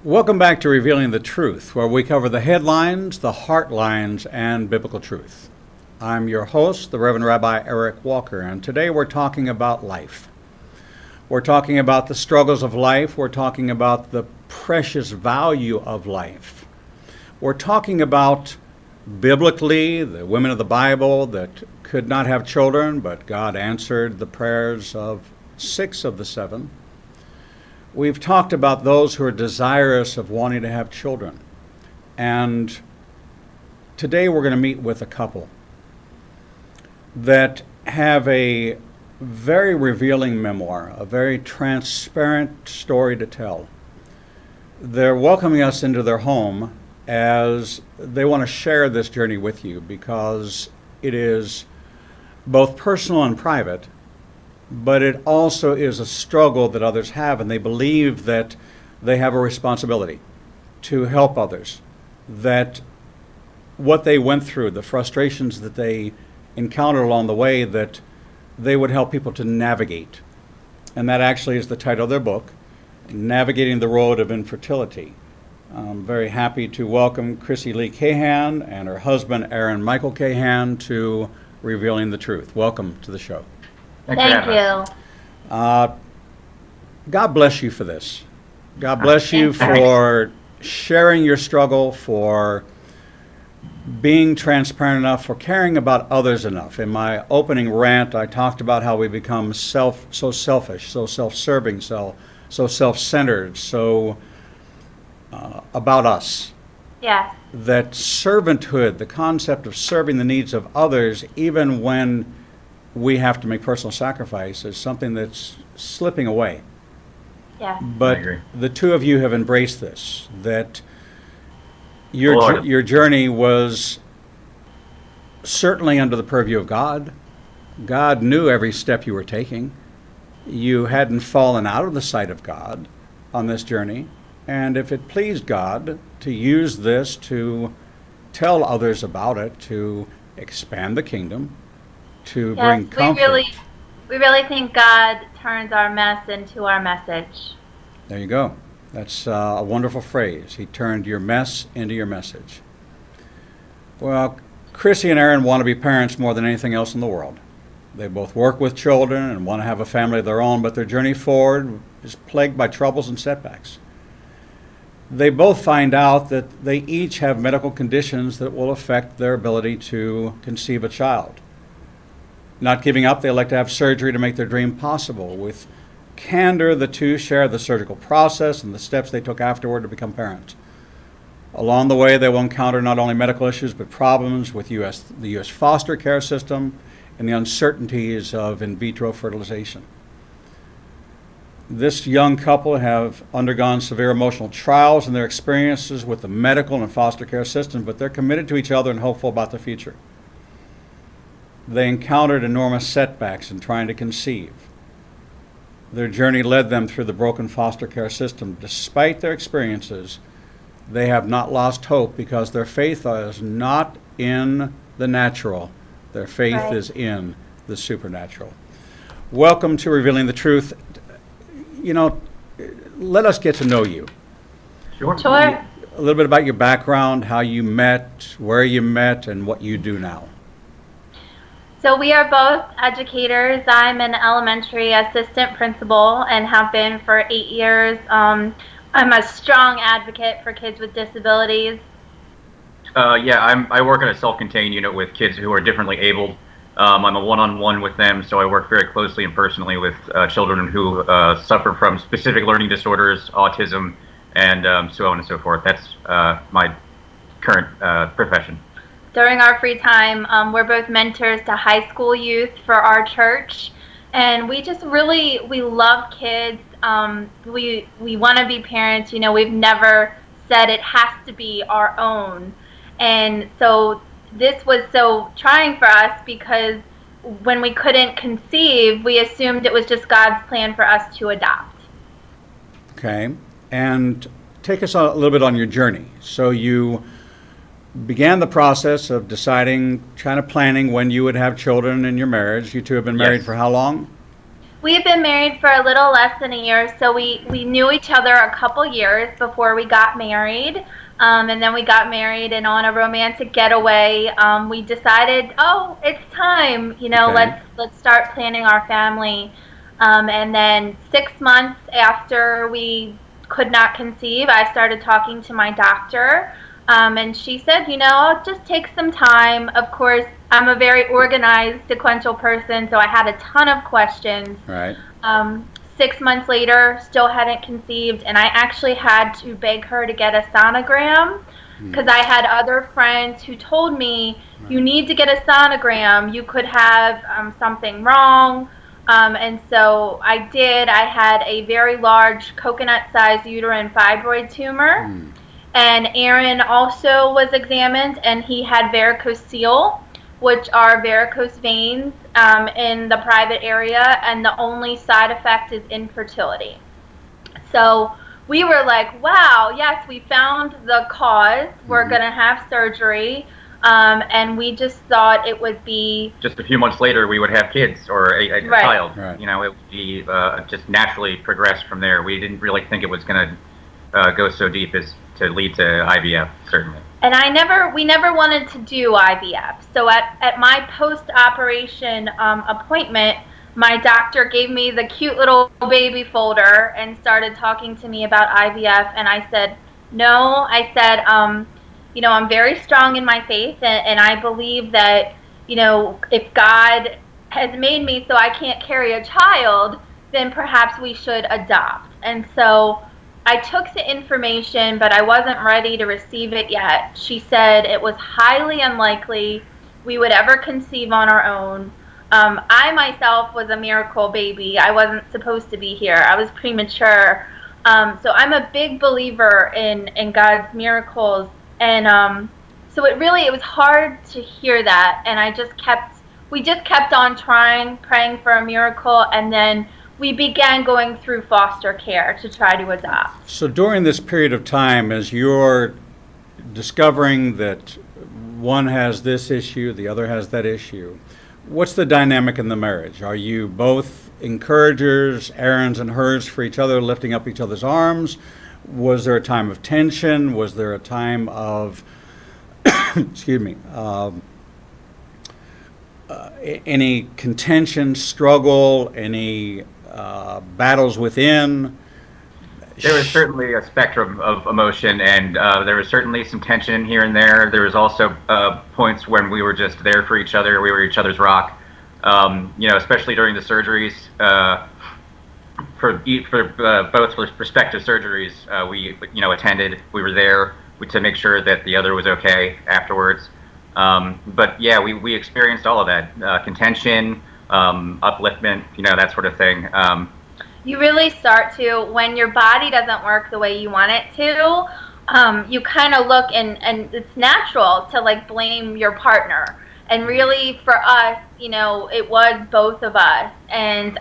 Welcome back to Revealing the Truth, where we cover the headlines, the heartlines, and biblical truth. I'm your host, the Reverend Rabbi Eric Walker, and today we're talking about life. We're talking about the struggles of life. We're talking about the precious value of life. We're talking about, biblically, the women of the Bible that could not have children, but God answered the prayers of 6 of the 7. We've talked about those who are desirous of wanting to have children. And today we're going to meet with a couple that have a very revealing memoir, a very transparent story to tell. They're welcoming us into their home as they want to share this journey with you because it is both personal and private, but it also is a struggle that others have, and they believe that they have a responsibility to help others, that what they went through, the frustrations that they encountered along the way, that they would help people to navigate. And that actually is the title of their book, Navigating the Road of Infertility. I'm very happy to welcome Christie Kahan and her husband, Aaron Michael Kahan, to Revealing the Truth. Welcome to the show. Thank you. God bless you for this. God bless you for sharing your struggle, for being transparent enough, for caring about others enough. In my opening rant, I talked about how we become so selfish, so self-serving, so self-centered, so about us. Yes. That servanthood, the concept of serving the needs of others, even when we have to make personal sacrifice, is something that's slipping away. Yeah. But the two of you have embraced this, that your journey was certainly under the purview of God. God knew every step you were taking. You hadn't fallen out of the sight of God on this journey. And if it pleased God to use this to tell others about it, to expand the kingdom, to bring comfort. We really think God turns our mess into our message. There you go. That's a wonderful phrase. He turned your mess into your message. Well, Chrissy and Aaron want to be parents more than anything else in the world. They both work with children and want to have a family of their own, but their journey forward is plagued by troubles and setbacks. They both find out that they each have medical conditions that will affect their ability to conceive a child. Not giving up, they elect to have surgery to make their dream possible. With candor, the two share the surgical process and the steps they took afterward to become parents. Along the way, they will encounter not only medical issues, but problems with the U.S. foster care system and the uncertainties of in vitro fertilization. This young couple have undergone severe emotional trials in their experiences with the medical and foster care system, but they're committed to each other and hopeful about the future. They encountered enormous setbacks in trying to conceive. Their journey led them through the broken foster care system. Despite their experiences, they have not lost hope because their faith is not in the natural. Their faith is in the supernatural. Welcome to Revealing the Truth. You know, let us get to know you. Sure. A little bit about your background, how you met, where you met, and what you do now. So we are both educators. I'm an elementary assistant principal and have been for 8 years. I'm a strong advocate for kids with disabilities. I work in a self-contained unit with kids who are differently abled. I'm a one-on-one with them, so I work very closely and personally with children who suffer from specific learning disorders, autism, and so on and so forth. That's my current profession. During our free time, we're both mentors to high school youth for our church, and we just we love kids. We want to be parents. You know, we've never said it has to be our own, and so this was so trying for us because when we couldn't conceive, we assumed it was just God's plan for us to adopt. Okay, and take us a little bit on your journey. So you began the process of deciding, kind of planning when you would have children in your marriage. You two have been married for how long? We've been married for a little less than a year, so we knew each other a couple years before we got married. And then we got married, and on a romantic getaway, we decided, oh, it's time, Okay. let's start planning our family. And then 6 months after we could not conceive, I started talking to my doctor, and she said, I'll just take some time. Of course, I'm a very organized, sequential person, so I had a ton of questions. Right. 6 months later, still hadn't conceived, and I actually had to beg her to get a sonogram because I had other friends who told me, you need to get a sonogram. You could have something wrong. And so I did. I had a very large coconut-sized uterine fibroid tumor. And Aaron also was examined, and he had varicocele, which are varicose veins in the private area, and the only side effect is infertility. So we were like, wow, yes, we found the cause. We're going to have surgery. And we just thought it would be... Just a few months later, we would have kids or a Right. child. Right. It would be just naturally progress from there. We didn't really think it was going to go so deep as to lead to IVF, certainly. And we never wanted to do IVF. So at my post-operation appointment, my doctor gave me the cute little baby folder and started talking to me about IVF. And I said, no. I said, I'm very strong in my faith, and I believe that, if God has made me so I can't carry a child, then perhaps we should adopt. And so I took the information, but I wasn't ready to receive it yet. She said it was highly unlikely we would ever conceive on our own. I myself was a miracle baby. I wasn't supposed to be here. I was premature. So I'm a big believer in God's miracles. And so it was hard to hear that. And we just kept on trying, praying for a miracle, and then we began going through foster care to try to adopt. So during this period of time, as you're discovering that one has this issue, the other has that issue, what's the dynamic in the marriage? Are you both encouragers, Aaron's and hers, for each other, lifting up each other's arms? Was there a time of tension? Was there a time of, excuse me, any contention, struggle, any battles within? There was certainly a spectrum of emotion, and there was certainly some tension here and there. There was also points when we were just there for each other. We were each other's rock, especially during the surgeries. For both prospective surgeries, we attended. We were there to make sure that the other was okay afterwards. But yeah, we experienced all of that contention, upliftment, that sort of thing. You really start to, when your body doesn't work the way you want it to, you kind of look and it's natural to blame your partner. And really for us, it was both of us. And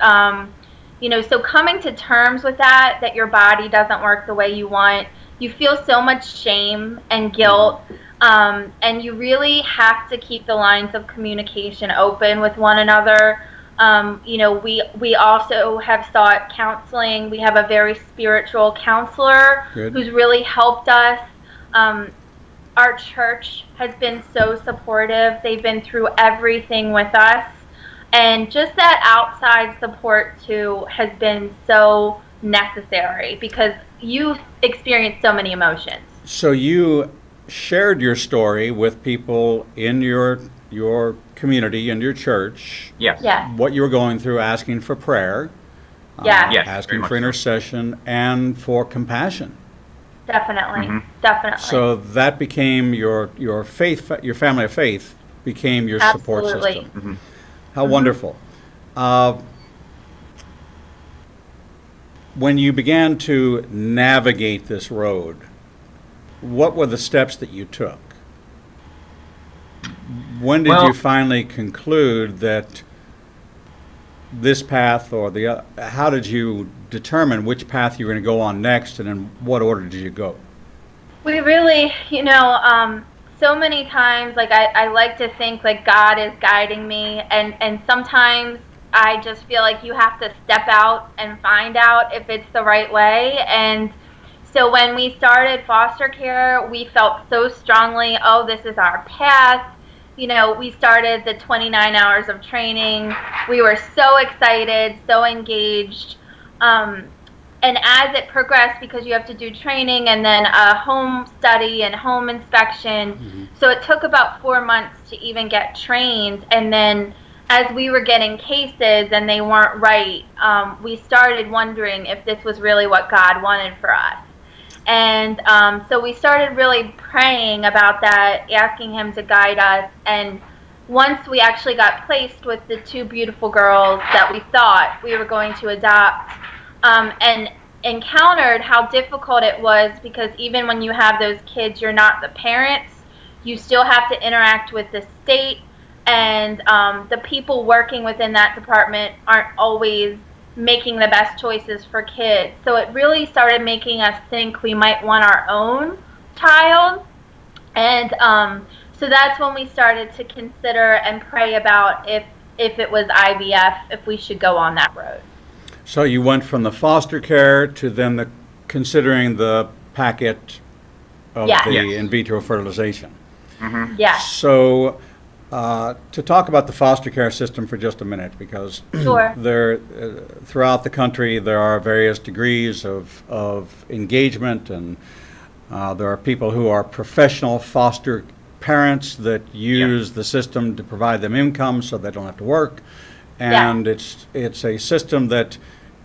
so coming to terms with that your body doesn't work the way you want, you feel so much shame and guilt, and you really have to keep the lines of communication open with one another. We also have sought counseling. We have a very spiritual counselor who's really helped us. Our church has been so supportive. They've been through everything with us. And just that outside support, too, has been so necessary because you've experienced so many emotions. So you shared your story with people in your community, in your church. Yes. Yeah. What you were going through, asking for prayer. Yeah. Yes, asking very for much so. intercession and for compassion. Definitely. Mhm. Definitely. So that became your faith, your family of faith became your support Absolutely. system. Mhm. How wonderful. When you began to navigate this road, what were the steps that you took? When did Well- you finally conclude that this path or the other? How did you determine which path you were going to go on next, and in what order did you go? We really, so many times, I like to think God is guiding me, and sometimes I just feel like you have to step out and find out if it's the right way. And so when we started foster care, we felt so strongly, oh, this is our path. You know, we started the 29 hours of training. We were so excited, so engaged. And as it progressed, because you have to do training and then a home study and home inspection, so it took about 4 months to even get trained. And then as we were getting cases and they weren't right, we started wondering if this was really what God wanted for us. And so we started really praying about that, asking him to guide us. And once we actually got placed with the 2 beautiful girls that we thought we were going to adopt, and encountered how difficult it was, because even when you have those kids, you're not the parents. You still have to interact with the state, and the people working within that department aren't always making the best choices for kids. So it really started making us think we might want our own child. And so that's when we started to consider and pray about if it was IVF, if we should go on that road. So you went from the foster care to then considering the packet of the in vitro fertilization. Yeah. So to talk about the foster care system for just a minute, because there, throughout the country there are various degrees of engagement, and there are people who are professional foster parents that use the system to provide them income so they don't have to work, and it's a system that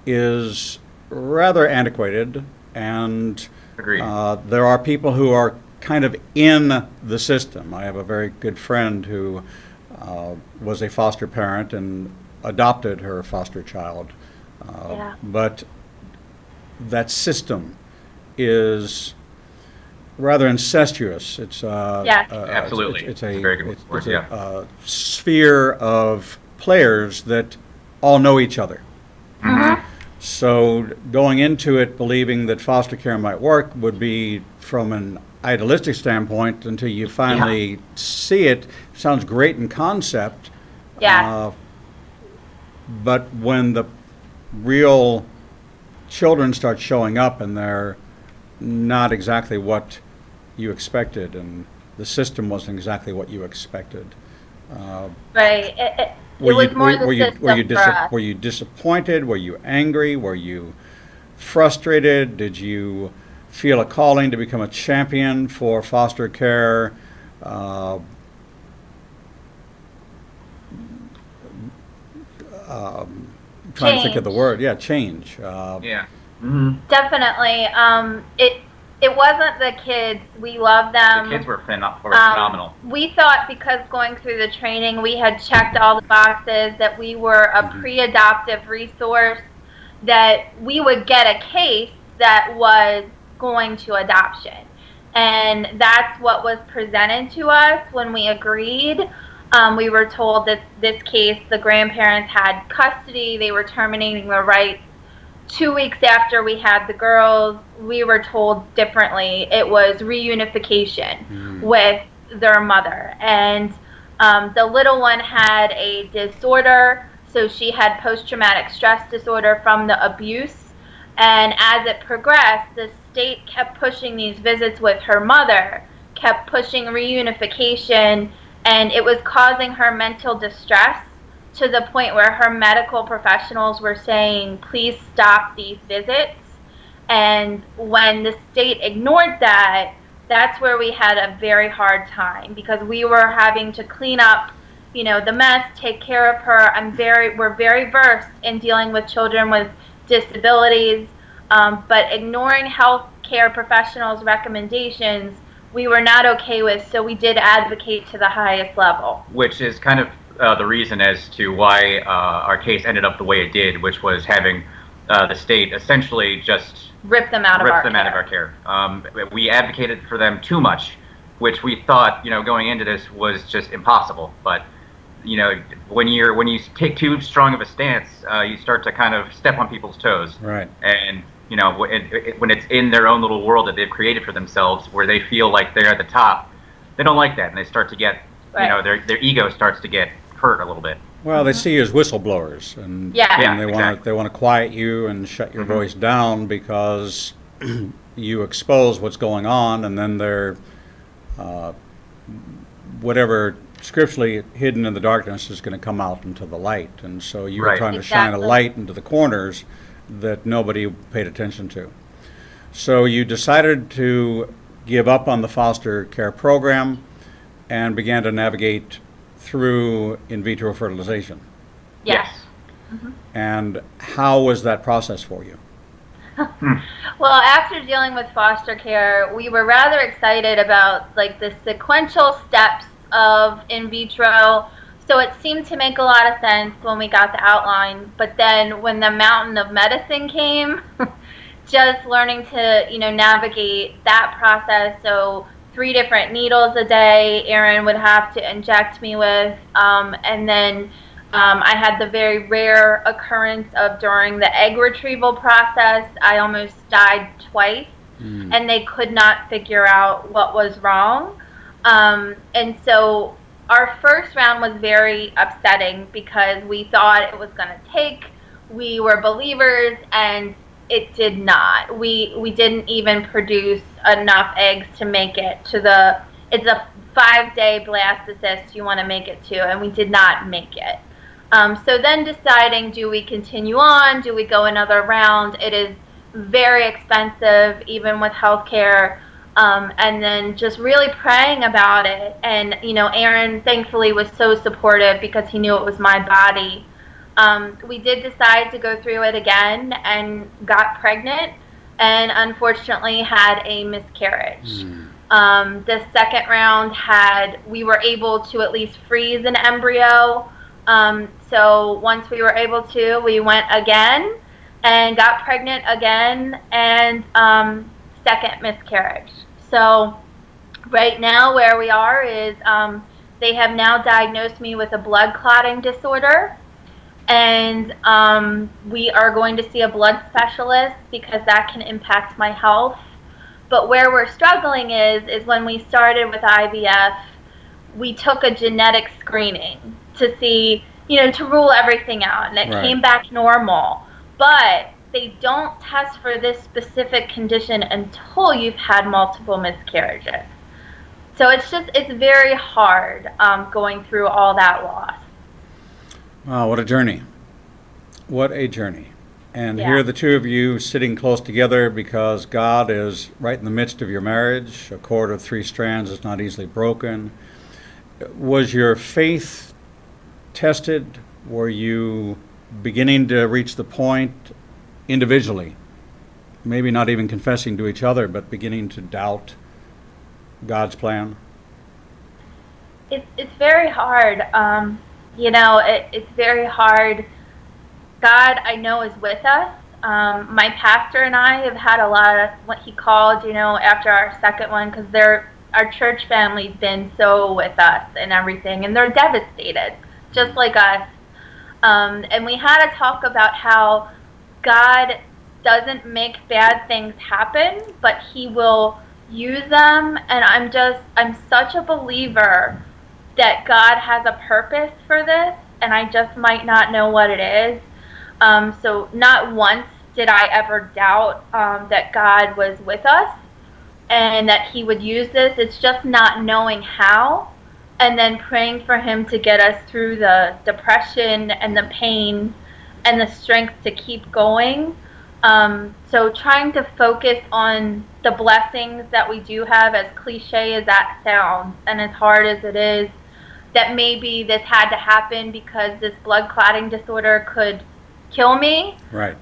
is rather antiquated, and there are people who are kind of in the system. I have a very good friend who was a foster parent and adopted her foster child, but that system is rather incestuous. It's absolutely. It's a sphere of players that all know each other. So going into it believing that foster care might work would be, from an idealistic standpoint, until you finally see it, sounds great in concept. But when the real children start showing up and they're not exactly what you expected, and the system wasn't exactly what you expected. Right. Were you disappointed? Were you angry? Were you frustrated? Did you feel a calling to become a champion for foster care? Trying to think of the word. Change. Definitely. It wasn't the kids. We loved them. The kids were phenomenal. We thought, because going through the training, we had checked all the boxes, that we were a pre-adoptive resource, that we would get a case that was going to adoption. And that's what was presented to us when we agreed. We were told that this case, the grandparents had custody. They were terminating the rights. 2 weeks after we had the girls, we were told differently. It was reunification with their mother. And the little one had a disorder, so she had post-traumatic stress disorder from the abuse. And as it progressed, the state kept pushing these visits with her mother, kept pushing reunification, and it was causing her mental distress, to the point where her medical professionals were saying, please stop these visits. And when the state ignored that, that's where we had a very hard time, because we were having to clean up, the mess, take care of her. We're very versed in dealing with children with disabilities, but ignoring health care professionals' recommendations, we were not okay with, so we did advocate to the highest level. Which is kind of the reason as to why our case ended up the way it did, which was having the state essentially just rip them out of our care. We advocated for them too much, which we thought, going into this was just impossible. But when you take too strong of a stance, you start to kind of step on people's toes. Right. And when it's in their own little world that they've created for themselves, where they feel like they're at the top, they don't like that, and they start to get, their ego starts to get hurt a little bit. Well, they see you as whistleblowers, and, Yeah. and Exactly. they want to quiet you and shut your voice down because you expose what's going on, and then they're whatever scripturally hidden in the darkness is going to come out into the light. And so you were Right. trying to shine a Exactly. light into the corners that nobody paid attention to. So you decided to give up on the foster care program and began to navigate through in vitro fertilization. Yes. And how was that process for you? Well, after dealing with foster care, we were rather excited about like the sequential steps of in vitro. So it seemed to make a lot of sense when we got the outline. But then when the mountain of medicine came, just learning to, navigate that process. So 3 different needles a day Aaron would have to inject me with. And then I had the very rare occurrence of during the egg retrieval process, I almost died twice, and they could not figure out what was wrong. And so our first round was very upsetting because we thought it was going to take. We were believers, and it did not. We didn't even produce enough eggs to make it to the. It's a 5-day blastocyst you want to make it to, and we did not make it. So then deciding, do we continue on? Do we go another round? It is very expensive, even with healthcare. And then just really praying about it. And, Aaron thankfully was so supportive because he knew it was my body. We did decide to go through it again and got pregnant and unfortunately had a miscarriage. The second round we were able to at least freeze an embryo. So once we were able to, we went again and got pregnant again, and second miscarriage. So right now where we are is they have now diagnosed me with a blood clotting disorder, and we are going to see a blood specialist because that can impact my health. But where we're struggling is when we started with IVF, we took a genetic screening to see, to rule everything out, and it came back normal. But they don't test for this specific condition until you've had multiple miscarriages. So it's very hard going through all that loss. Wow, what a journey. What a journey. And Yeah. here are the two of you sitting close together because God is right in the midst of your marriage. A cord of 3 strands is not easily broken. Was your faith tested? Were you beginning to reach the point individually, maybe not even confessing to each other, but beginning to doubt God's plan? It's very hard. It's very hard. God, I know, is with us. My pastor and I have had a lot of what he called, after our second one, because our church family's been so with us and everything, and they're devastated, just like us. And we had a talk about how God doesn't make bad things happen, but he will use them. And I'm such a believer that God has a purpose for this, and I just might not know what it is. So not once did I ever doubt that God was with us and that he would use this. It's just not knowing how, and then praying for him to get us through the depression and the pain and the strength to keep going. So trying to focus on the blessings that we do have, as cliche as that sounds, and as hard as it is, that maybe this had to happen because this blood clotting disorder could kill me. Right.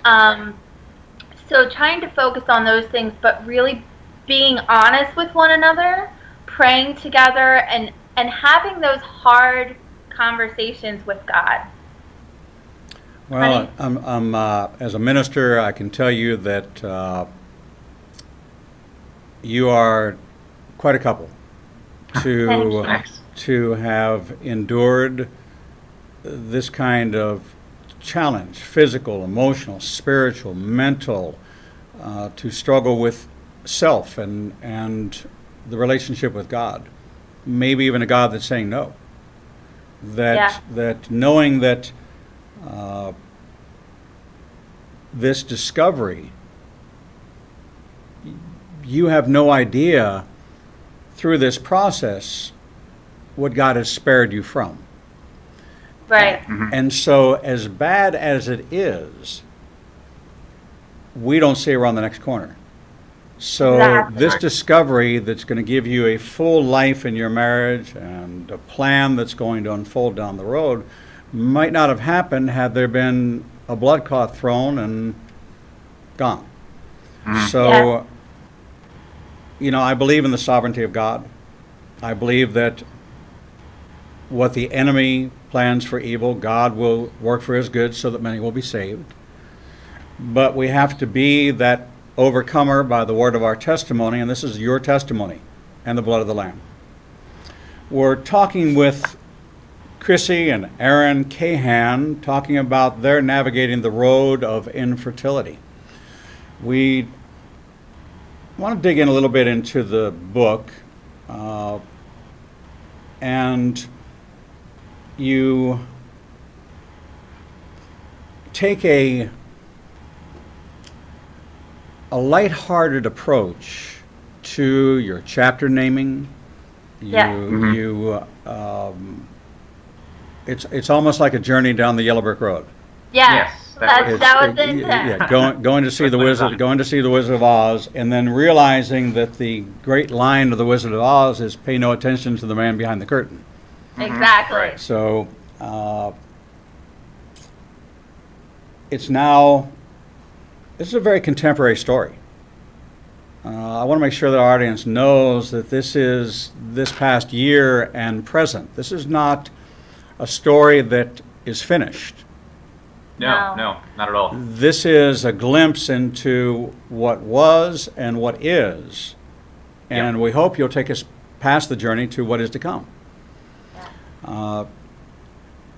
So trying to focus on those things, but really being honest with one another, praying together, and having those hard conversations with God. Well, I'm as a minister, I can tell you that you are quite a couple to have endured this kind of challenge, physical, emotional, spiritual, mental, to struggle with self and the relationship with God. Maybe even a God that's saying no. that knowing that this discovery, you have no idea through this process what God has spared you from. Right. And so, as bad as it is, we don't see around the next corner. So Exactly. this discovery that's going to give you a full life in your marriage and a plan that's going to unfold down the road might not have happened had there been a blood clot thrown and gone. So, you know, I believe in the sovereignty of God. I believe that what the enemy plans for evil, God will work for his good so that many will be saved. But we have to be that overcomer by the word of our testimony, and this is your testimony and the blood of the Lamb. We're talking with Christie and Aaron Kahan, talking about their navigating the road of infertility. We want to dig in a little bit into the book, and you take a lighthearted approach to your chapter naming. It's almost like a journey down the yellow brick road. Yes, that was the intent. Yeah, going to see the Wizard of Oz, and then realizing that the great line of the Wizard of Oz is "Pay no attention to the man behind the curtain." Exactly. Right. So it's now. This is a very contemporary story. I want to make sure that our audience knows that this is this past year and present. This is not a story that is finished. No, not at all. This is a glimpse into what was and what is. And we hope you'll take us past the journey to what is to come.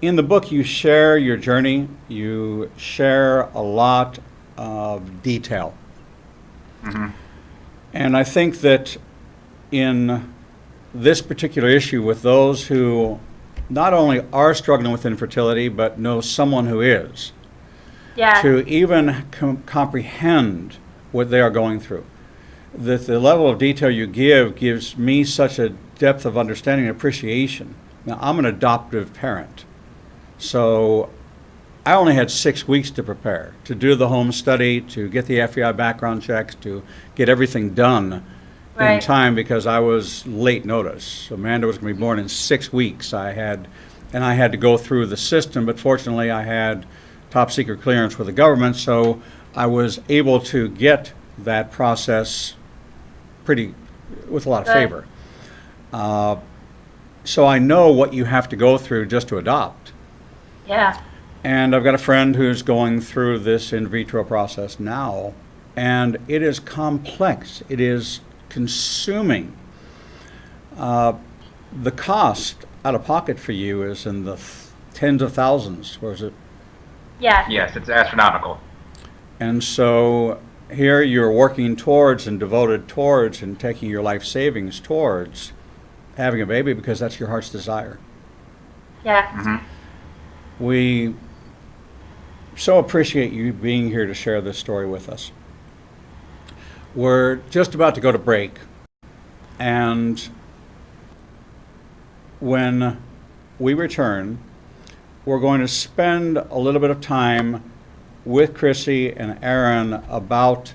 In the book, you share your journey. You share a lot of detail. And I think that in this particular issue, with those who not only are struggling with infertility, but know someone who is, to even comprehend what they are going through, that the level of detail you give gives me such a depth of understanding and appreciation. Now, I'm an adoptive parent, so I only had 6 weeks to prepare, to do the home study, to get the FBI background checks, to get everything done in time, because I was late notice. Amanda was going to be born in 6 weeks. I had to go through the system, but fortunately I had top secret clearance with the government, so I was able to get that process with a lot of favor. So I know what you have to go through just to adopt. Yeah. And I've got a friend who's going through this in vitro process now, and it is complex. It is consuming. The cost out of pocket for you is in the tens of thousands, or is it? Yeah. Yes, it's astronomical. And so here you're working towards and devoted towards and taking your life savings towards having a baby because that's your heart's desire. Yeah. We so appreciate you being here to share this story with us. We're just about to go to break, and when we return, we're going to spend a little bit of time with Christie and Aaron about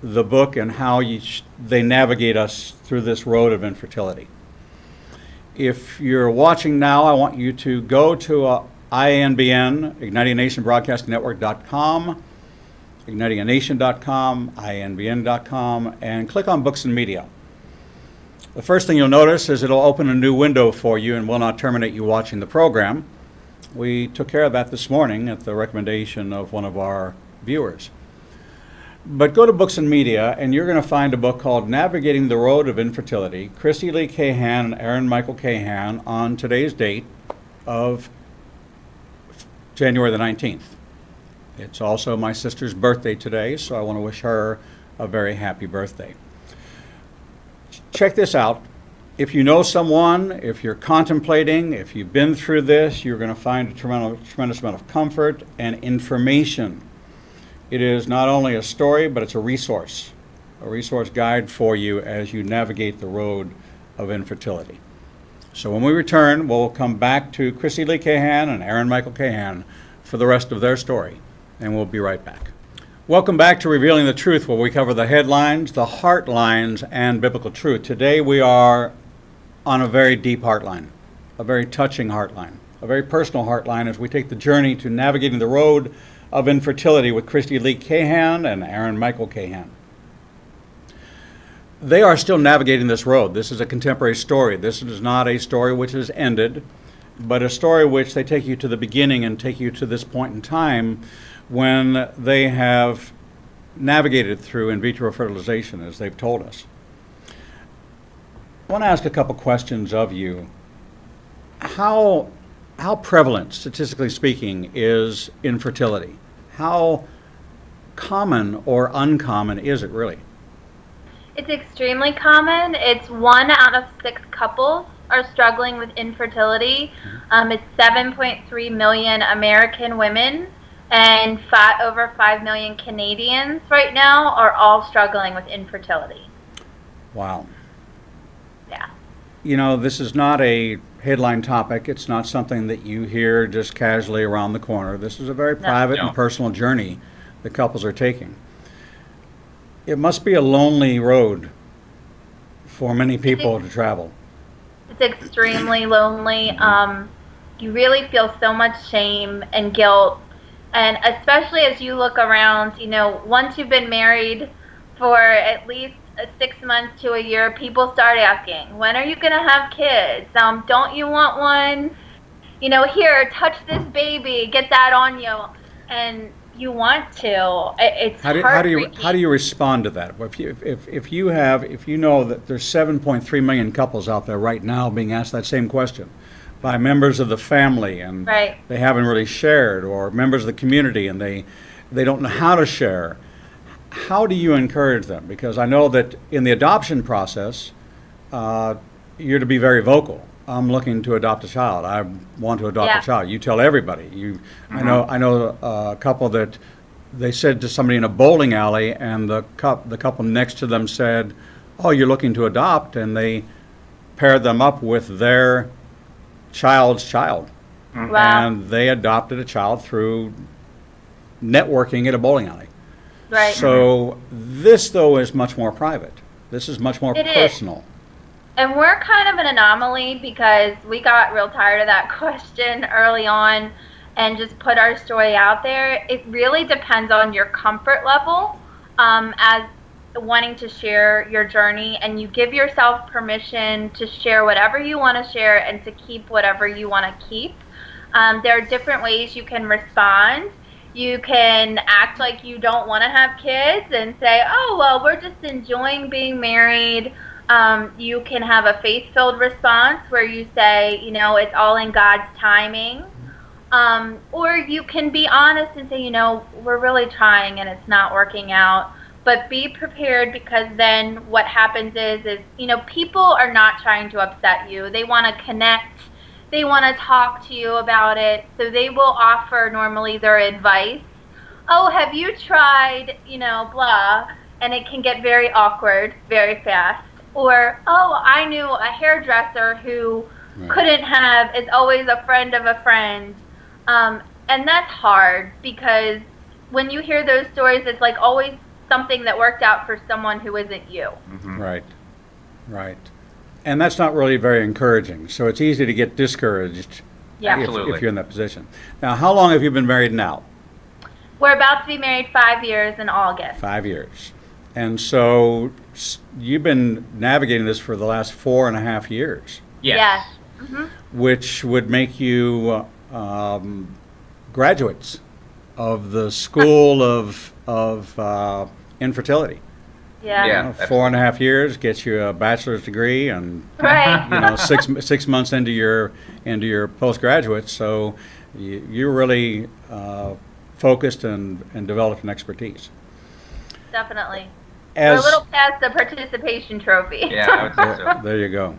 the book and how they navigate us through this road of infertility. If you're watching now, I want you to go to IANBN, IgnitiangNationBroadcastingNetwork.com, IgnitiangNation.com, IANBN.com, and click on Books and Media. The first thing you'll notice is it'll open a new window for you and will not terminate you watching the program. We took care of that this morning at the recommendation of one of our viewers. But go to Books and Media, and you're going to find a book called Navigating the Road of Infertility, Christie Lee Kahan and Aaron Michael Kahan, on today's date of January the 19th. It's also my sister's birthday today, so I want to wish her a very happy birthday. Check this out. If you know someone, if you're contemplating, if you've been through this, you're going to find a tremendous amount of comfort and information. It is not only a story, but it's a resource guide for you as you navigate the road of infertility. So when we return, we'll come back to Christie Lee Kahan and Aaron Michael Kahan for the rest of their story, and we'll be right back. Welcome back to Revealing the Truth, where we cover the headlines, the heart lines, and biblical truth. Today we are on a very deep heartline, a very touching heartline, a very personal heartline as we take the journey to navigating the road of infertility with Christie Lee Kahan and Aaron Michael Kahan. They are still navigating this road. This is a contemporary story. This is not a story which has ended, but a story which they take you to the beginning and take you to this point in time when they have navigated through in vitro fertilization, as they've told us. I want to ask a couple questions of you. How prevalent, statistically speaking, is infertility? How common or uncommon is it really? It's extremely common. It's 1 out of 6 couples are struggling with infertility. It's 7.3 million American women and over 5 million Canadians right now are all struggling with infertility. Wow. Yeah. You know, this is not a headline topic. It's not something that you hear just casually around the corner. This is a very private and personal journey the couples are taking. It must be a lonely road for many people to travel. It's extremely lonely. You really feel so much shame and guilt. And especially as you look around, you know, once you've been married for at least 6 months to a year, people start asking, when are you going to have kids? Don't you want one? You know, here, touch this baby, get that on you. And you want to. It's how do you respond to that? If you know that there's 7.3 million couples out there right now being asked that same question by members of the family, and they haven't really shared, or members of the community and they don't know how to share, how do you encourage them? Because I know that in the adoption process, you're to be very vocal. I'm looking to adopt a child. I want to adopt a child. You tell everybody. I know a couple that they said to somebody in a bowling alley, and the couple next to them said, "Oh, you're looking to adopt," and they paired them up with their child's child, and they adopted a child through networking at a bowling alley. Right. So this, though, is much more private. This is much more personal. And we're kind of an anomaly because we got real tired of that question early on and just put our story out there. It really depends on your comfort level as wanting to share your journey, and you give yourself permission to share whatever you want to share and to keep whatever you want to keep. There are different ways you can respond. You can act like you don't want to have kids and say, oh, well, we're just enjoying being married. You can have a faith-filled response where you say, you know, it's all in God's timing. Or you can be honest and say, you know, we're really trying and it's not working out. But be prepared, because then what happens is, you know, people are not trying to upset you. They want to connect. They want to talk to you about it. So they will offer normally their advice. Oh, have you tried, you know, blah. And it can get very awkward very fast. Or, oh, I knew a hairdresser who couldn't have, is always a friend of a friend. And that's hard, because when you hear those stories, it's like always something that worked out for someone who isn't you. Right. And that's not really very encouraging. So it's easy to get discouraged if you're in that position. Now, how long have you been married now? We're about to be married 5 years in August. 5 years. And so you've been navigating this for the last 4.5 years. Yes. Which would make you graduates of the School of Infertility. Yeah. 4.5 years gets you a bachelor's degree, and you know, six months into your postgraduate. So you're really focused and developed an expertise. Definitely. We're a little past the participation trophy. Yeah, I would say so. There you go.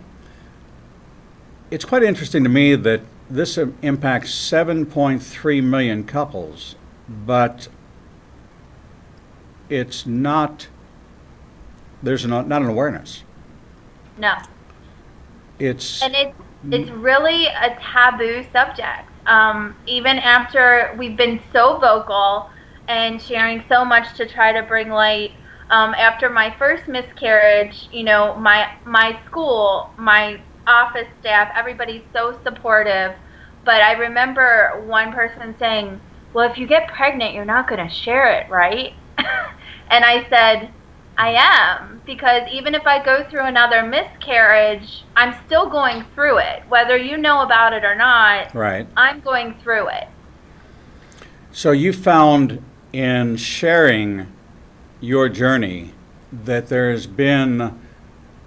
it's quite interesting to me that this impacts 7.3 million couples, but it's not, there's not an awareness. No. It's And it's really a taboo subject. Even after we've been so vocal and sharing so much to try to bring light, after my first miscarriage, you know, my school, my office staff, everybody's so supportive. But I remember one person saying, well, if you get pregnant, you're not going to share it, right? And I said, I am, because even if I go through another miscarriage, I'm still going through it. Whether you know about it or not, right. I'm going through it. So you found in sharing your journey that there's been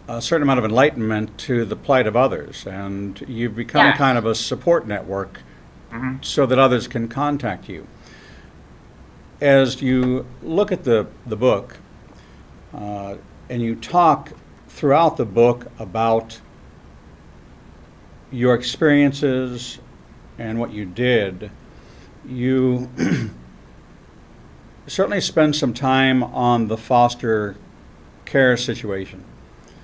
a certain amount of enlightenment to the plight of others, and you've become Yes. kind of a support network so that others can contact you. As you look at the book, and you talk throughout the book about your experiences and what you did, you certainly spend some time on the foster care situation.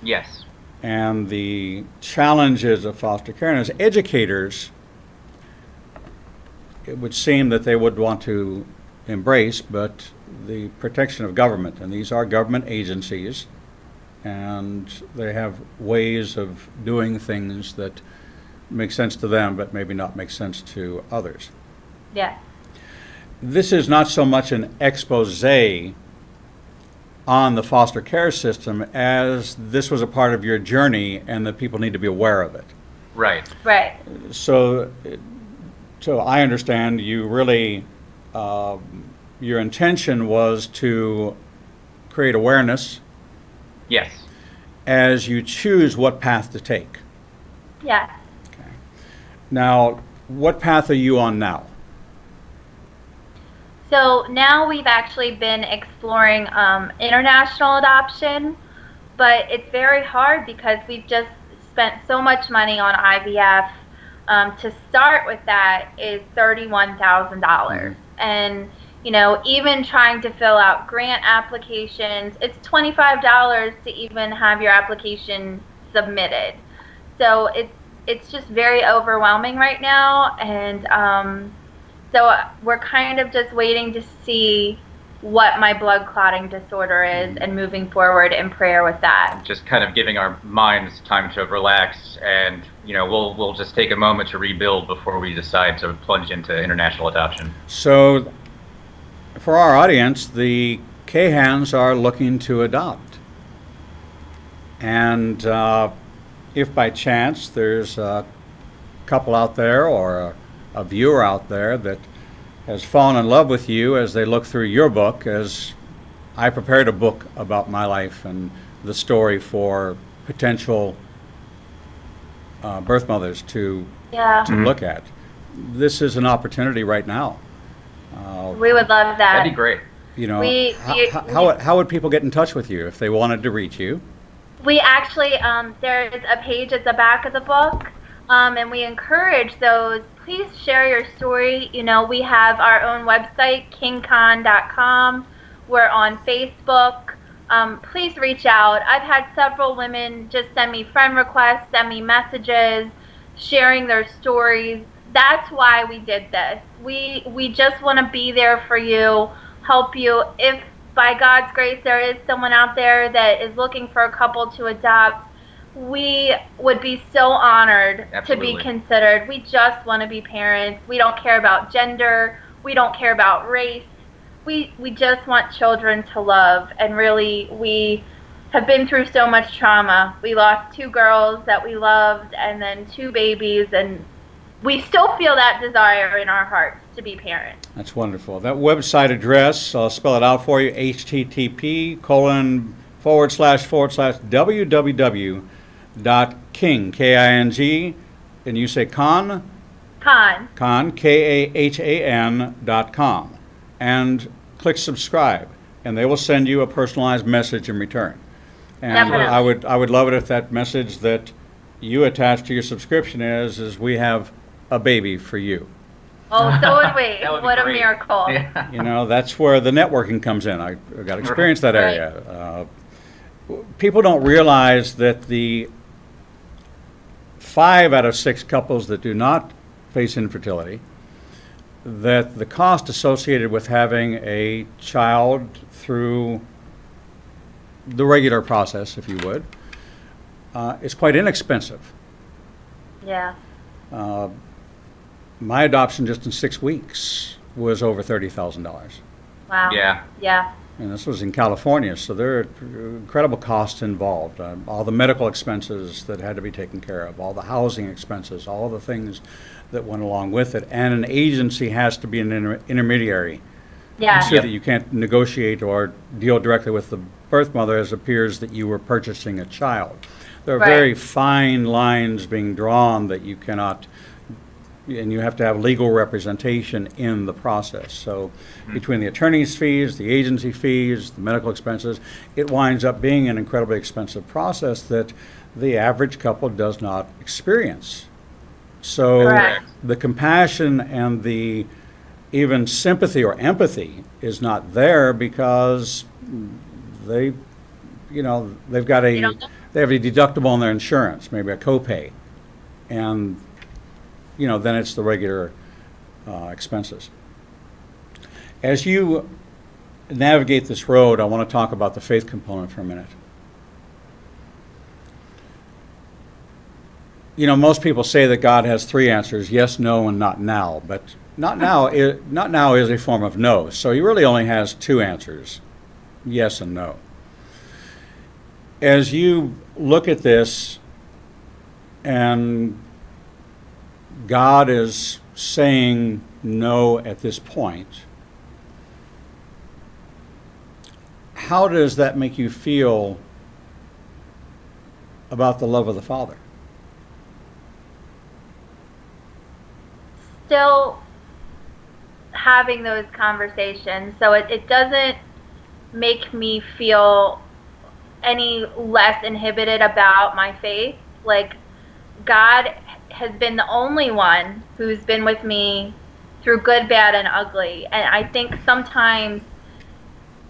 Yes. And the challenges of foster care. And as educators, it would seem that they would want to embrace, but the protection of government, and these are government agencies, and they have ways of doing things that make sense to them, but maybe not make sense to others. Yes. This is not so much an expose on the foster care system as this was a part of your journey and that people need to be aware of it. Right. Right. So I understand you really, your intention was to create awareness Yes. as you choose what path to take. Yes. Okay. Now, what path are you on now? So now we've actually been exploring international adoption, but it's very hard because we've just spent so much money on IVF. To start with that is $31,000. And, you know, even trying to fill out grant applications, it's $25 to even have your application submitted. So it's just very overwhelming right now, and so we're kind of just waiting to see what my blood clotting disorder is and moving forward in prayer with that. Just kind of giving our minds time to relax, and you know, we'll just take a moment to rebuild before we decide to plunge into international adoption. So for our audience, the Kahans are looking to adopt. And if by chance there's a couple out there or a viewer out there that has fallen in love with you as they look through your book, as I prepared a book about my life and the story for potential birth mothers to look at. This is an opportunity right now. We would love that. That'd be great. You know, how would people get in touch with you if they wanted to reach you? We actually, there's a page at the back of the book, and we encourage those. Please share your story. You know, we have our own website, kingkahan.com. We're on Facebook. Please reach out. I've had several women just send me friend requests, send me messages, sharing their stories. That's why we did this. We just want to be there for you, help you. If by God's grace there is someone out there that is looking for a couple to adopt, we would be so honored Absolutely. to be considered. We just want to be parents. We don't care about gender. We don't care about race. We just want children to love. And really, we have been through so much trauma. We lost 2 girls that we loved and then 2 babies, and we still feel that desire in our hearts to be parents. That's wonderful. That website address, I'll spell it out for you, http://www.king, K-I-N-G, and you say Kahan? Kahan, Kahan.com. And click subscribe, and they will send you a personalized message in return. And Definitely. I would love it if that message that you attach to your subscription is we have a baby for you. Oh, so would we. That would be What a great. miracle. Yeah. You know, that's where the networking comes in. I got to experience that Right. area. People don't realize that the 5 out of 6 couples that do not face infertility, that the cost associated with having a child through the regular process, if you would, is quite inexpensive. Yeah. My adoption just in 6 weeks was over $30,000. Wow. Yeah. Yeah. And this was in California, so there are incredible costs involved. All the medical expenses that had to be taken care of, all the housing expenses, all the things that went along with it. And an agency has to be an intermediary Yeah. so that you can't negotiate or deal directly with the birth mother as it appears that you were purchasing a child. There are Right. very fine lines being drawn that you cannot, and you have to have legal representation in the process. So between the attorney's fees, the agency fees, the medical expenses, it winds up being an incredibly expensive process that the average couple does not experience. So Correct. the compassion and the even sympathy or empathy is not there because they, they've got They don't know. they have a deductible on their insurance, maybe a copay, and then it's the regular expenses. As you navigate this road, I want to talk about the faith component for a minute. Most people say that God has 3 answers: yes, no, and not now. But not now is a form of no. So he really only has 2 answers: yes and no. As you look at this, and God is saying no at this point, how does that make you feel about the love of the Father? Still having those conversations, so it doesn't make me feel any less inhibited about my faith. Like, God has been the only one who's been with me through good, bad, and ugly. And I think sometimes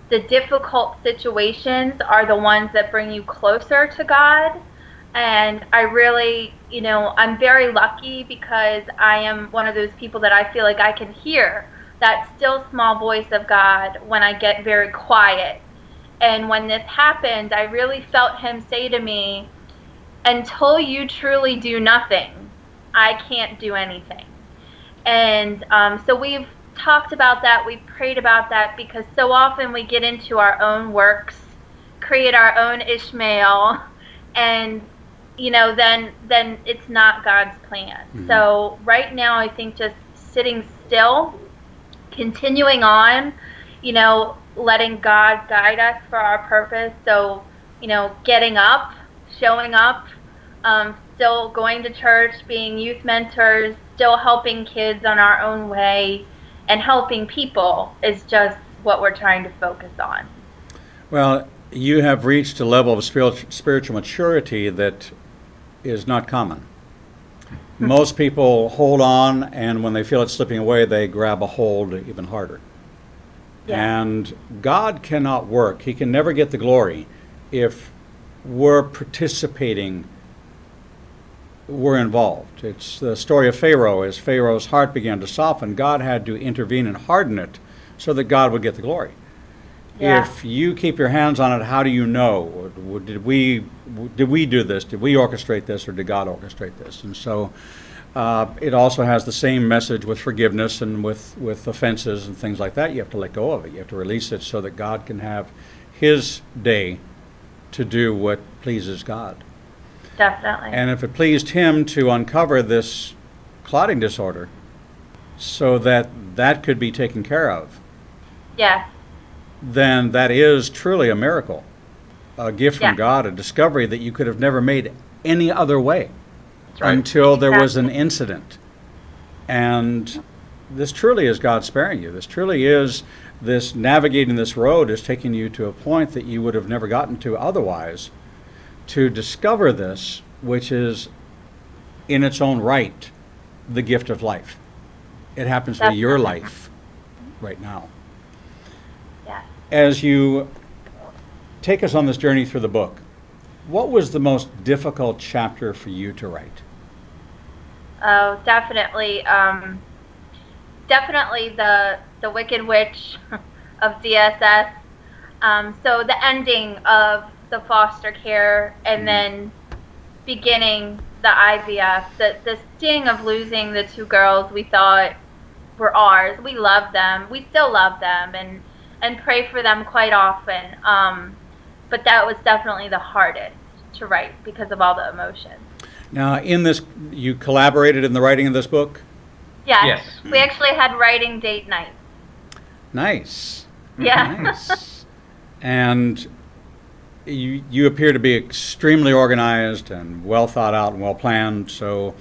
the difficult situations are the ones that bring you closer to God. And I really, I'm very lucky because I am one of those people that I feel like I can hear that still small voice of God when I get very quiet. And when this happened, I really felt him say to me, until you truly do nothing, I can't do anything. And so we've talked about that, we've prayed about that, because so often we get into our own works, create our own Ishmael, and then it's not God's plan. Mm-hmm. So right now I think just sitting still, continuing on, letting God guide us for our purpose. So, getting up, showing up, still going to church, being youth mentors, still helping kids on our own way, and helping people is just what we're trying to focus on. Well, you have reached a level of spiritual maturity that is not common. Most people hold on, and when they feel it slipping away, they grab a hold even harder. Yeah. And God cannot work. He can never get the glory if we're participating, we're involved. It's the story of Pharaoh. As Pharaoh's heart began to soften, God had to intervene and harden it so that God would get the glory. Yeah. If you keep your hands on it, how do you know? Did we do this? Did we orchestrate this, or did God orchestrate this? And so it also has the same message with forgiveness and with offenses and things like that. You have to let go of it. You have to release it so that God can have his day to do what pleases God. Definitely. And if it pleased him to uncover this clotting disorder so that that could be taken care of, yes, then that is truly a miracle, a gift from God, a discovery that you could have never made any other way. Right. Until there was an incident. And this truly is God sparing you. This truly is this navigating this road is taking you to a point that you would have never gotten to otherwise, to discover this, which is in its own right, the gift of life. It happens to be your life right now. Yeah. As you take us on this journey through the book, what was the most difficult chapter for you to write? Oh, definitely. Definitely the Wicked Witch of DSS. So the ending of the foster care and then beginning the IVF, the sting of losing the two girls we thought were ours. We love them. We still love them and pray for them quite often. But that was definitely the hardest to write because of all the emotions. Now, in this, you collaborated in the writing of this book? Yes. We actually had writing date night. Nice. Yeah. Nice. And you appear to be extremely organized and well thought out and well planned. So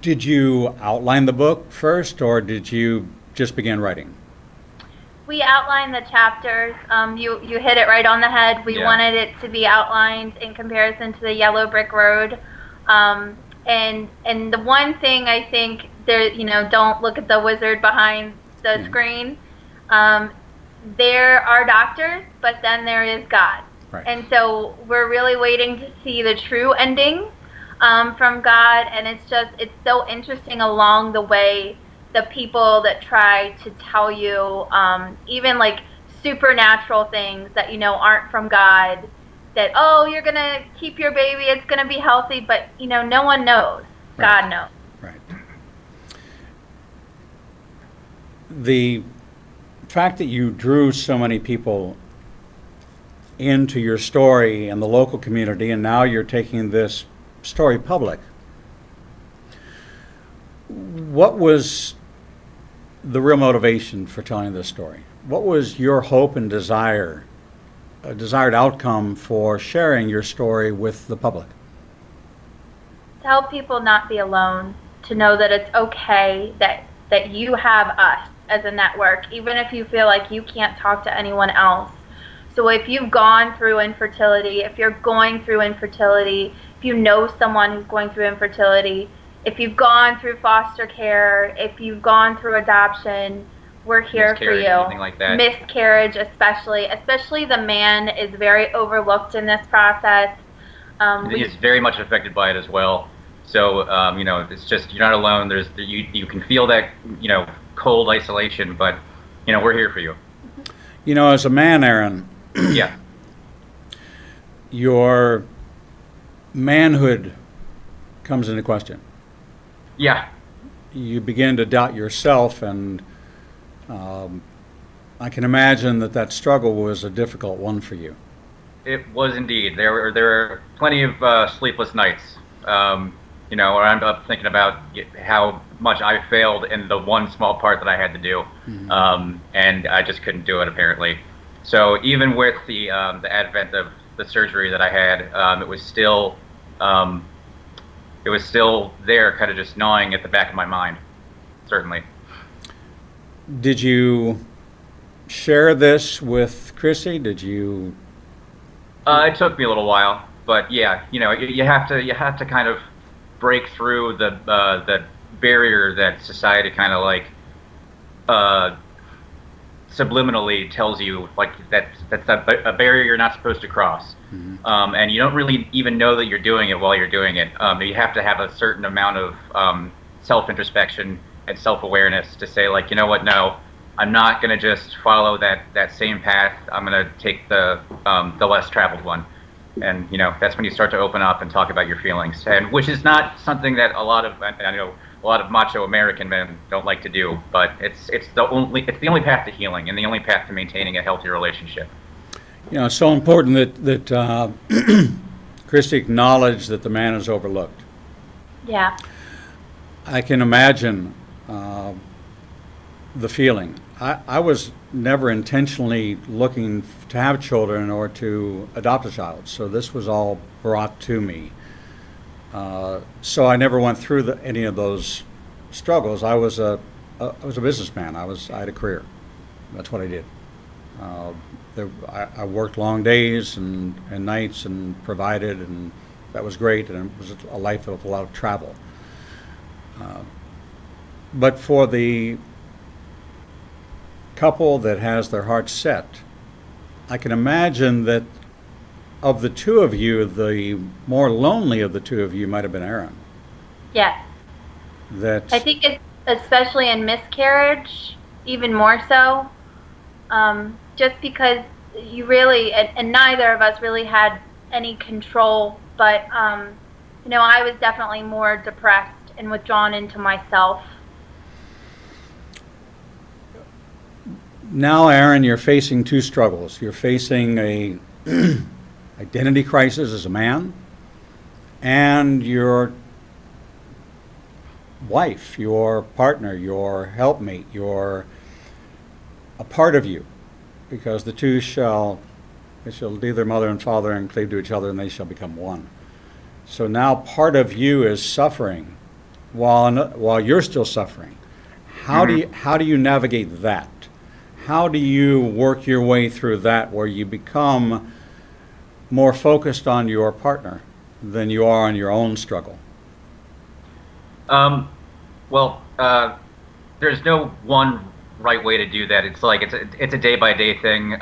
did you outline the book first, or did you just begin writing? We outlined the chapters. You hit it right on the head. We wanted it to be outlined in comparison to the Yellow Brick Road. And the one thing I think there, don't look at the wizard behind the screen. There are doctors, but then there is God. Right. And so we're really waiting to see the true ending from God. And it's so interesting along the way, the people that try to tell you even like supernatural things that aren't from God, that you're gonna keep your baby, it's gonna be healthy, but no one knows. Right. God knows. Right. The fact that you drew so many people into your story and the local community, and now you're taking this story public, what was the real motivation for telling this story? What was your hope and desire, a desired outcome for sharing your story with the public? To help people not be alone, to know that it's okay that you have us as a network, even if you feel like you can't talk to anyone else. So if you've gone through infertility, if you're going through infertility, if you know someone who's going through infertility, if you've gone through foster care, if you've gone through adoption, we're here for you. Anything like that. Miscarriage, especially the man is very overlooked in this process. He's very much affected by it as well. So it's just, you're not alone. You can feel that cold isolation, but we're here for you. As a man, Aaron, yeah, your manhood comes into question. Yeah. You begin to doubt yourself, and I can imagine that struggle was a difficult one for you. It was indeed. There were plenty of sleepless nights. Where I'm up thinking about how much I failed in the one small part that I had to do, and I just couldn't do it apparently. So even with the advent of the surgery that I had, it was still there, kind of just gnawing at the back of my mind. Certainly. Did you share this with Christie? Did you? It took me a little while, but yeah, you have to kind of break through the barrier that society kind of like subliminally tells you, like that's a barrier you're not supposed to cross. And you don't really even know that you're doing it while you're doing it. You have to have a certain amount of self-introspection and self-awareness to say, like, what, no, I'm not going to just follow that same path. I'm going to take the less traveled one. And that's when you start to open up and talk about your feelings, and which is not something that I know a lot of macho American men don't like to do, but it's the only path to healing and the only path to maintaining a healthy relationship. It's so important that Christie acknowledged that the man is overlooked. Yeah. I can imagine the feeling. I was never intentionally looking to have children or to adopt a child, so this was all brought to me. So I never went through any of those struggles. I was a businessman. I had a career. That's what I did. I worked long days and nights and provided and that was great, and it was a life of a lot of travel. But for the couple that has their hearts set, I can imagine that of the two of you, the more lonely of the two of you might have been Aaron. Yes. I think it's especially in miscarriage, even more so, just because you really, and neither of us really had any control, but you know, I was definitely more depressed and withdrawn into myself. Now, Aaron, you're facing two struggles. You're facing a identity crisis as a man, and your wife, your partner, your helpmate, a part of you, because the two shall leave their mother and father and cleave to each other, and they shall become one. So now part of you is suffering while you're still suffering. How do you navigate that? How do you work your way through that, where you become more focused on your partner than you are on your own struggle? Well, there's no one right way to do that. It's like it's a day by day thing.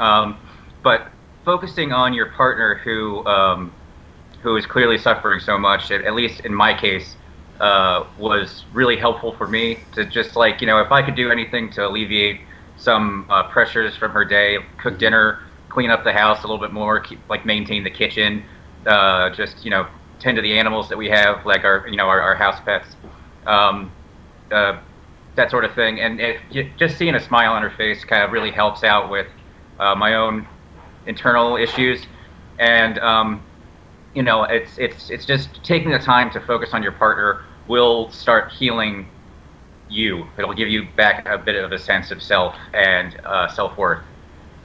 But focusing on your partner who is clearly suffering so much, at least in my case, was really helpful for me to just, like, you know, if I could do anything to alleviate some pressures from her day, cook dinner, clean up the house a little bit more, maintain the kitchen, just, you know, tend to the animals that we have, like our house pets, that sort of thing. And just seeing a smile on her face kind of really helps out with my own internal issues. And you know, it's just taking the time to focus on your partner will start healing you. It'll give you back a bit of a sense of self and self-worth.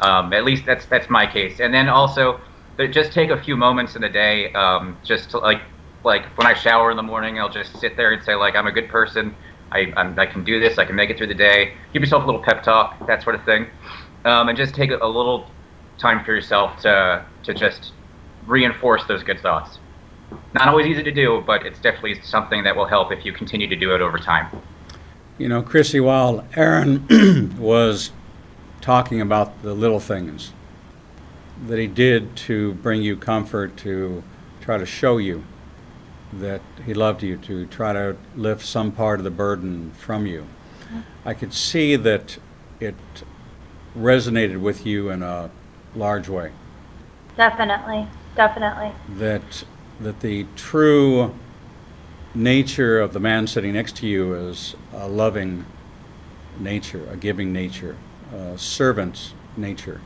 At least that's my case. And then also, just take a few moments in the day, just to, like when I shower in the morning, I'll just sit there and say, like, I'm a good person. I can do this. I can make it through the day. Give yourself a little pep talk, that sort of thing, and just take a little time for yourself to just reinforce those good thoughts. Not always easy to do, but it's definitely something that will help if you continue to do it over time. You know, Christie, while Aaron was talking about the little things that he did to bring you comfort, to try to show you that he loved you, to try to lift some part of the burden from you, I could see that it resonated with you in a large way. Definitely. That the true nature of the man sitting next to you is a loving nature, a giving nature, a servant's nature,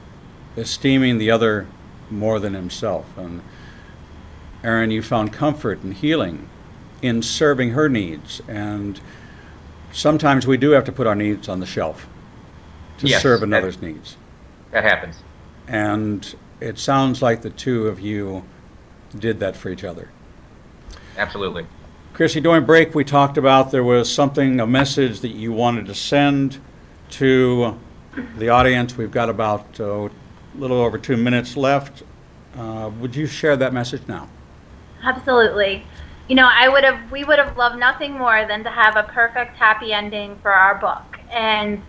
esteeming the other more than himself. And Aaron, you found comfort and healing in serving her needs. And sometimes we do have to put our needs on the shelf to serve another's needs. That happens. And it sounds like the two of you did that for each other. Absolutely. Christie, during break we talked about there was a message that you wanted to send to the audience. We've got about a little over 2 minutes left. Would you share that message now? Absolutely. You know, we would have loved nothing more than to have a perfect happy ending for our book. And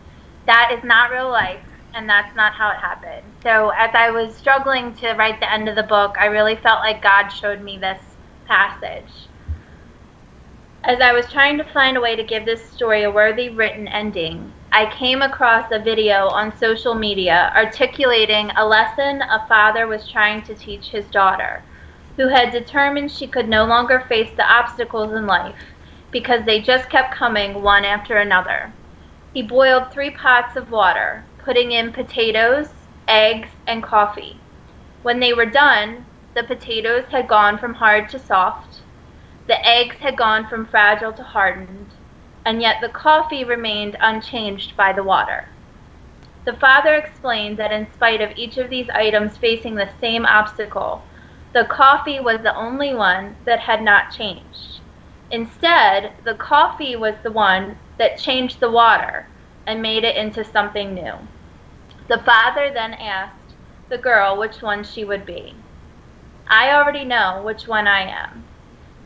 that is not real life, and that's not how it happened. So as I was struggling to write the end of the book, I really felt like God showed me this passage. As I was trying to find a way to give this story a worthy written ending, I came across a video on social media articulating a lesson a father was trying to teach his daughter, who had determined she could no longer face the obstacles in life because they just kept coming one after another. He boiled 3 pots of water, putting in potatoes, eggs, and coffee. When they were done, the potatoes had gone from hard to soft, the eggs had gone from fragile to hardened, and yet the coffee remained unchanged by the water. The father explained that in spite of each of these items facing the same obstacle, the coffee was the only one that had not changed. Instead, the coffee was the one that changed the water and made it into something new. The father then asked the girl which one she would be. I already know which one I am.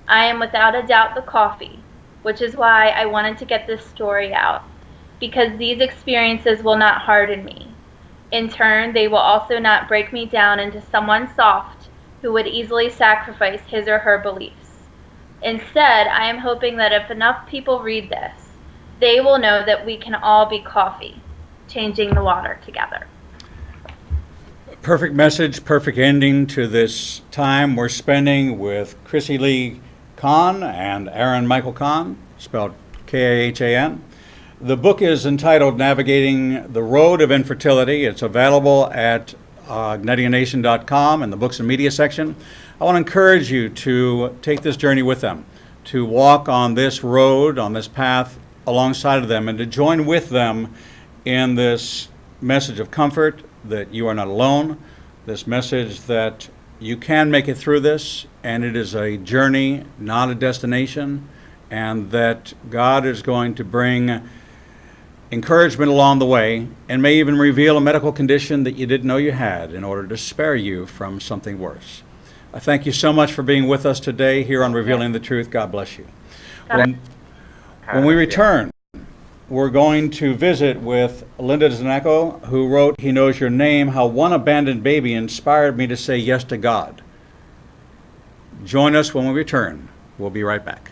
I am without a doubt the coffee, which is why I wanted to get this story out, because these experiences will not harden me. In turn, they will also not break me down into someone soft who would easily sacrifice his or her beliefs. Instead, I am hoping that if enough people read this, they will know that we can all be coffee, changing the water together. Perfect message, perfect ending to this time we're spending with Christie Kahan and Aaron Michael Kahan, spelled Kahan. The book is entitled Navigating the Road of Infertility. It's available at ignitiangnation.com in the books and media section. I want to encourage you to take this journey with them, to walk on this road, on this path alongside of them, and to join with them in this message of comfort that you are not alone, this message that you can make it through this, and it is a journey, not a destination, and that God is going to bring encouragement along the way and may even reveal a medical condition that you didn't know you had in order to spare you from something worse. I thank you so much for being with us today here on Revealing the Truth. God bless you. When we return, we're going to visit with Linda Zanacco, who wrote He Knows Your Name, How One Abandoned Baby Inspired Me to Say Yes to God. Join us when we return. We'll be right back.